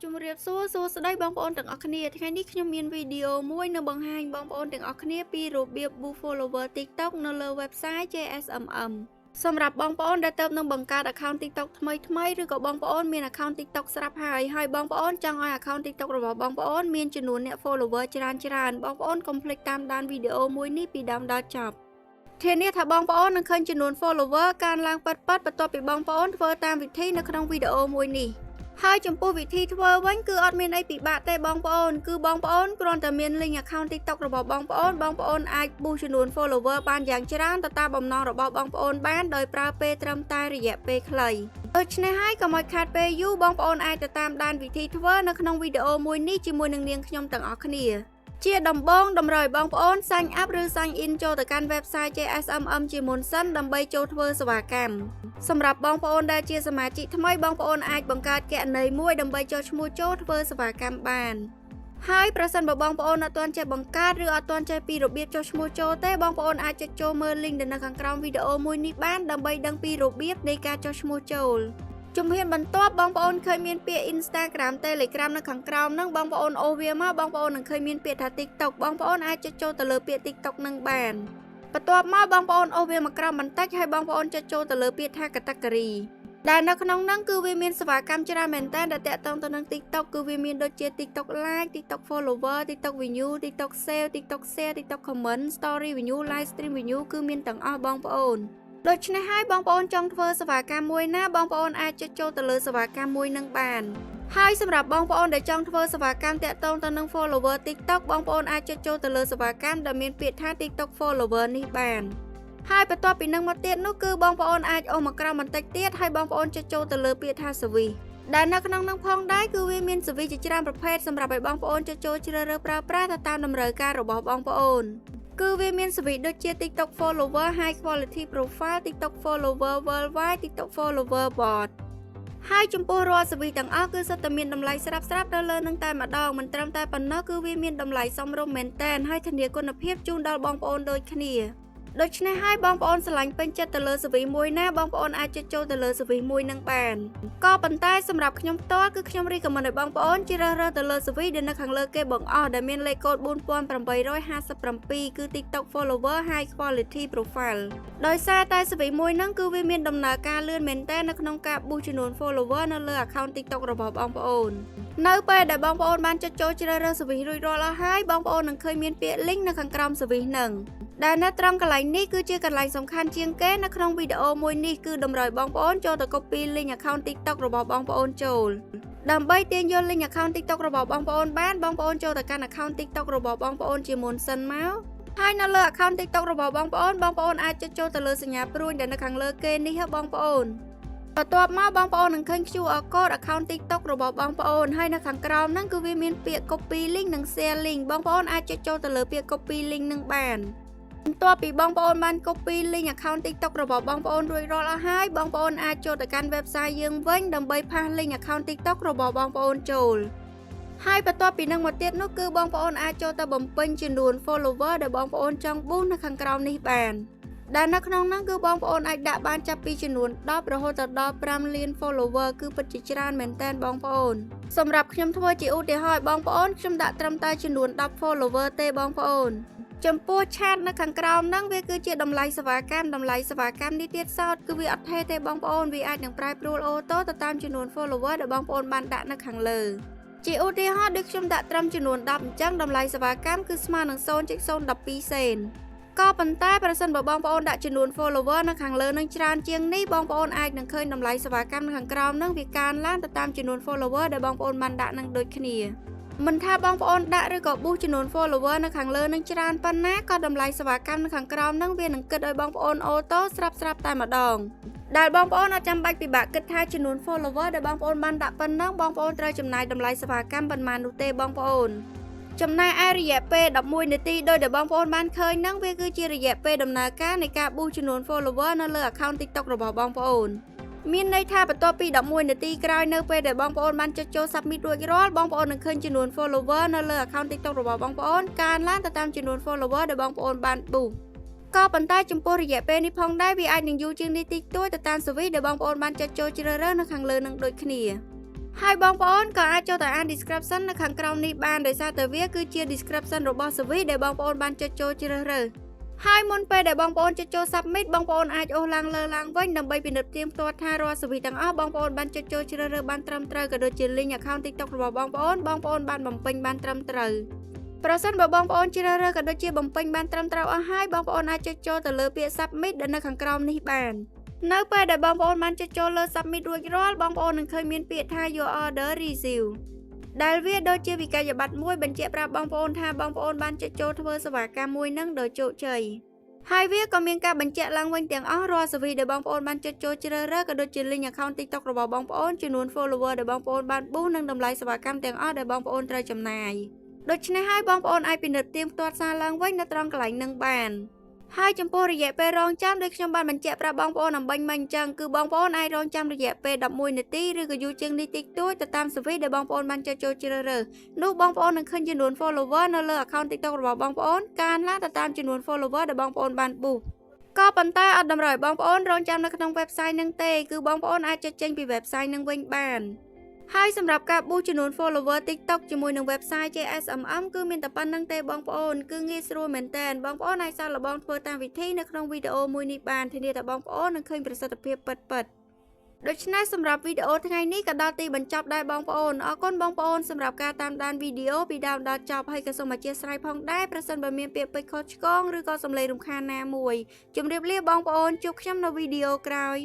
ជំរាបសួរស្ដីបងប្អូនទាំងអស់គ្នាថ្ងៃនេះខ្ញុំមានវីដេអូមួយនៅបង្ហាញបងប្អូនទាំងអស់គ្នាពីរបៀប boost follower TikTok នៅលើ website JSMM សម្រាប់បងប្អូនដែលទៅនឹងបង្កើត account TikTok ថ្មីឬក៏បងប្អូនមាន account TikTok ស្រាប់ហើយបងប្អូនចង់ឲ្យ account TikTok របស់បងប្អូនមានចំនួនអ្នក follower ច្រើនបងប្អូនកុំភ្លេចតាមដានវីដេអូមួយនេះពីដើមដល់ចប់ធានាថាបងប្អូននឹងឃើញចំនួន follower កើនឡើងប៉ិតបន្ទាប់ពីបងប្អូនធ្វើតាមវិធីនៅក្នុងវីដេអូមួយនេះហើយចំពោះវិធីធ្វើវិញគឺអត់មានអីពិបាកទេបងប្អូនគឺបងប្អូនគ្រាន់តែមាន link account TikTok របស់បងប្អូនអាច boost ចំនួន follower បានយ៉ាងច្រើនទៅតាមបំណងរបស់បងប្អូនបានដោយប្រើពេលត្រឹមតែរយៈពេលខ្លីដូច្នេះហើយកុំឲ្យខាតពេលយូរបងប្អូនអាចទៅតាមដានវិធីធ្វើនៅក្នុងវីដេអូមួយនេះជាមួយនឹងនាងខ្ញុំទាំងអស់គ្នាជាដំបូងតម្រូវឲ្យបងប្អូន sign up ឬ sign in ចូលទៅកាន់ website JSMM ជាមុនសិនដើម្បីចូលធ្វើសេវាកម្មសម្រាប់បងប្អូនដែលជាសមាជិកថ្មីបងប្អូនអាចបង្កើតគណនីមួយដើម្បីចុះឈ្មោះចូលធ្វើសេវាកម្មបានហើយប្រសិនបើបងប្អូនអត់ទាន់ចេះបង្កើតឬអត់ទាន់ចេះពីរបៀបចុះឈ្មោះចូលទេបងប្អូនអាចចុចចូលមើល link នៅខាងក្រោមវីដេអូមួយនេះបានដើម្បីដឹងពីរបៀបនៃការចុះឈ្មោះចូលជំហានបន្ទាប់បងប្អូនឃើញមានពាក្យ Instagram Telegram នៅខាងក្រោមហ្នឹងបងប្អូនអូសវាមកបងប្អូននឹងឃើញមានពាក្យថា TikTok បងប្អូនអាចចុចចូលទៅលើពាក្យ TikTok នឹងបានបន្ទាប់មកបងប្អូនអូសវាមកក្រោមបន្តិចហើយបងប្អូនចុចចូលទៅលើពាក្យថា Category ដែលនៅក្នុងហ្នឹងគឺវាមានសេវាកម្មច្រើនមែនតើដែលតាក់ទងទៅនឹង TikTok គឺវាមានដូចជា TikTok Like TikTok Follower TikTok View TikTok Save TikTok Share TikTok Comment Story View Live Stream View គឺមានទាំងអស់បងប្អូនដូច្នេះហើយបងប្អូនចង់ធ្វើសេវាកម្មមួយណាបងប្អូនអាចចុចចូលទៅលើសេវាកម្មមួយនឹងបានហើយសម្រាប់បងប្អូនដែលចង់ធ្វើសេវាកម្មតាក់ទងទៅនឹង follower TikTok បងប្អូនអាចចុចចូលទៅលើសេវាកម្មដែលមានពាក្យថា TikTok follower នេះបានហើយបន្ទាប់ពីនឹងមកទៀតនោះគឺបងប្អូនអាចអូសមកក្រោមបន្តិចទៀតហើយបងប្អូនចុចចូលទៅលើពាក្យថា service ដែលនៅក្នុងនឹងផងដែរគឺវាមាន service ជាច្រើនប្រភេទសម្រាប់ឲ្យបងប្អូនចុចចូលជ្រើសរើសប្រើប្រាស់ទៅតាមតម្រូវការរបស់បងប្អូនគឺវាមាន service ដូចជា TikTok follower high quality profile TikTok follower worldwide TikTok follower bot ហើយចំពោះរាល់ service ទាំងអស់គឺសុទ្ធតែមានតម្លៃស្រាប់ទៅលើនឹងតែម្ដងមិនត្រឹមតែប៉ុណ្ណោះគឺវាមានតម្លៃសមរម្យមែនទែនហើយធានាគុណភាពជូនដល់បងប្អូនដូចគ្នាដូច្នេះហើយបងប្អូនស្រឡាញ់ពេញចិត្តទៅលើ service មួយណាបងប្អូនអាចចុចចូលទៅលើ service មួយនឹងបានក៏ប៉ុន្តែសម្រាប់ខ្ញុំផ្ទាល់គឺខ្ញុំ recommend ឲ្យបងប្អូនជ្រើសរើសទៅលើ service ដែលនៅខាងលើគេបង្អស់ដែលមានលេខកូដ 4857 គឺ TikTok follower high quality profile ដោយសារតែ service មួយហ្នឹងគឺវាមានដំណើរការលឿនមែនតើនៅក្នុងការ boost ចំនួន follower នៅលើ account TikTok របស់បងប្អូននៅពេលដែលបងប្អូនបានចុចចូលជ្រើសរើស service រួចរាល់អស់ហើយបងប្អូននឹងឃើញមានពាក្យ link នៅខាងក្រោម service ហ្នឹងដែលនៅត្រង់កន្លែងនេះគឺជាកន្លែងសំខាន់ជាងគេនៅក្នុងវីដេអូមួយនេះគឺតម្រូវបងប្អូនចូលទៅ copy link account TikTok របស់បងប្អូនចូលដើម្បីទាញយក link account TikTok របស់បងប្អូនបានបងប្អូនចូលទៅកាន់ account TikTok របស់បងប្អូនជាមុនសិនមកហើយនៅលើ account TikTok របស់បងប្អូនអាចចុចចូលទៅលើសញ្ញាព្រួយដែលនៅខាងលើគេនេះបងប្អូនបន្ទាប់មកបងប្អូននឹងឃើញ QR code account TikTok របស់បងប្អូនហើយនៅខាងក្រោមហ្នឹងគឺវាមានពាក្យ copy link និង share link បងប្អូនអាចចុចចូលទៅលើពាក្យ copy link នឹងបានបន្ទាប់ពីបងប្អូនបាន copy link account TikTok របស់បងប្អូនរួចរាល់អស់ហើយបងប្អូនអាចចូលទៅកាន់ website យើងវិញដើម្បីផាស link account TikTok របស់បងប្អូនចូលហើយបន្ទាប់ពីនឹងមកទៀតនោះគឺបងប្អូនអាចចូលទៅបំពេញចំនួន follower ដែលបងប្អូនចង់ boost នៅខាងក្រោមនេះបានដែលនៅក្នុងនោះគឺបងប្អូនអាចដាក់បានចាប់ពីចំនួន10រហូតដល់5លាន follower គឺពិតជាច្រើនមែនតើបងប្អូនសម្រាប់ខ្ញុំធ្វើជាឧទាហរណ៍បងប្អូនខ្ញុំដាក់ត្រឹមតែចំនួន10 follower ទេបងប្អូនចំពោះឆាតនៅខាងក្រោមហ្នឹងវាគឺជាតម្លៃសេវាកម្មនេះទៀតសោតគឺវាអត់ថេរទេបងប្អូនវាអាចនឹងប្រែប្រួលអូតូទៅតាមចំនួន follower ដែលបងប្អូនបានដាក់នៅខាងលើជាឧទាហរណ៍ដូចខ្ញុំដាក់ត្រឹមចំនួន10អញ្ចឹងតម្លៃសេវាកម្មគឺស្មើនឹង 0.012 សេនក៏ប៉ុន្តែប្រសិនបើបងប្អូនដាក់ចំនួន follower នៅខាងលើនឹងច្រើនជាងនេះបងប្អូនអាចនឹងឃើញតម្លៃសេវាកម្មនៅខាងក្រោមហ្នឹងវាកើនឡើងទៅតាមចំនួន follower ដែលបងប្អូនបានដាក់នឹងដូចគ្នាមិនថាបងប្អូនដាក់ឬក៏ boost ចំនួន follower នៅខាងលើនឹងច្រើនប៉ុណ្ណាក៏តម្លៃសេវាកម្មនៅខាងក្រោមនឹងវានឹងគិតឲ្យបងប្អូនអូតូស្រាប់តែម្ដងដែលបងប្អូនអត់ចាំបាច់ពិបាកគិតថាចំនួន follower ដែលបងប្អូនបានដាក់ប៉ុណ្ណឹងបងប្អូនត្រូវចំណាយតម្លៃសេវាកម្មប៉ុន្មាននោះទេបងប្អូនចំណែកឯរយៈពេល11នាទីដោយដែលបងប្អូនបានឃើញហ្នឹងវាគឺជារយៈពេលដំណើរការនៃការ boost ចំនួន follower នៅលើ account TikTok របស់បងប្អូនមានន័យថាបន្ទាប់ពី11នាទីក្រោយនៅពេលដែលបងប្អូនបានចុចចូល submit រួចរាល់បងប្អូននឹងឃើញចំនួន follower នៅលើ account TikTok របស់បងប្អូនកើនឡើងទៅតាមចំនួន follower ដែលបងប្អូនបាន boost ក៏ប៉ុន្តែចំពោះរយៈពេលនេះផងដែរវាអាចនឹងយូរជាងនេះតិចតួចទៅតាម service ដែលបងប្អូនបានចុចចូលជ្រើសរើសនៅខាងលើនឹងដូចគ្នា ហើយបងប្អូនក៏អាចចូលទៅអាន description នៅខាងក្រោមនេះបានដោយសារតែវាគឺជា description របស់ CV ដែលបងប្អូនបានចុចចូលជ្រើសរើសហើយមុនពេលដែលបងប្អូនចុចចូល submit បងប្អូនអាចអូសឡើងលើឡើងវិញដើម្បីពិនិត្យផ្ទាល់ថារាល់ CV ទាំងអស់បងប្អូនបានចុចចូលជ្រើសរើសបានត្រឹមត្រូវក៏ដូចជា link account TikTok របស់បងប្អូនបានបំពេញបានត្រឹមត្រូវប្រសិនបើបងប្អូនជ្រើសរើសក៏ដូចជាបំពេញបានត្រឹមត្រូវអស់ហើយបងប្អូនអាចចុចចូលទៅលើពាក្យ submit ដែលនៅខាងក្រោមនេះបាននៅពេលដែលបងប្អូនបានចុចចូលលើ submit រួចរាល់បងប្អូននឹងឃើញមានពាក្យថា your order received ដែលវាដូចជាវិក័យប័ត្រមួយបញ្ជាក់ប្រាប់បងប្អូនថាបងប្អូនបានចុចចូលធ្វើសេវាកម្មមួយនឹងដោយជោគជ័យហើយវាក៏មានការបញ្ជាក់ឡើងវិញទាំងអស់រាល់ CV ដែលបងប្អូនបានចុចចូលជ្រើសរើសក៏ដូចជា link account TikTok របស់បងប្អូនចំនួន follower ដែលបងប្អូនបាន boost និងតម្លៃសេវាកម្មទាំងអស់ដែលបងប្អូនត្រូវចំណាយដូច្នេះហើយបងប្អូនអាចពិនិត្យផ្ទាល់សារឡើងវិញនៅត្រង់កន្លែងនឹងបានហើយចំពោះរយៈពេលរងចាំដូចខ្ញុំបានបញ្ជាក់ប្រាប់បងប្អូនអំបញ្ញមិញអញ្ចឹងគឺបងប្អូនអាចរងចាំរយៈពេល11នាទីឬក៏យូរជាងនេះតិចតួចទៅតាម CV ដែលបងប្អូនបានចុចចូលជ្រើសរើសនោះបងប្អូននឹងឃើញចំនួន follower នៅលើ account TikTok របស់បងប្អូនកើនឡើងទៅតាមចំនួន follower ដែលបងប្អូនបាន boost ក៏ប៉ុន្តែអត់តម្រូវឲ្យបងប្អូនរងចាំនៅក្នុង website នឹងទេគឺបងប្អូនអាចចុចចេញពី website នឹងវិញបានហើយសម្រាប់ការ boost ចំនួន follower TikTok ជាមួយនឹង website JSMM គឺមានតែប៉ុណ្្នឹងទេបងប្អូនគឺងាយស្រួលមែនតើបងប្អូនអាចសាកល្បងធ្វើតាមវិធីនៅក្នុងវីដេអូមួយនេះបានធានាថាបងប្អូននឹងឃើញប្រសិទ្ធភាពពិតៗដូច្នេះសម្រាប់វីដេអូថ្ងៃនេះក៏ដល់ទីបញ្ចប់ដែរបងប្អូនអរគុណបងប្អូនសម្រាប់ការតាមដានវីដេអូពីដើមដល់ចប់ហើយក៏សូមអធិស្ឋានផងដែរប្រសិនបើមានពាក្យពេចន៍ខុសឆ្គងឬក៏សំឡេងរំខានណាមួយជម្រាបលាបងប្អូនជួបខ្ញុំនៅវីដេអូក្រោយ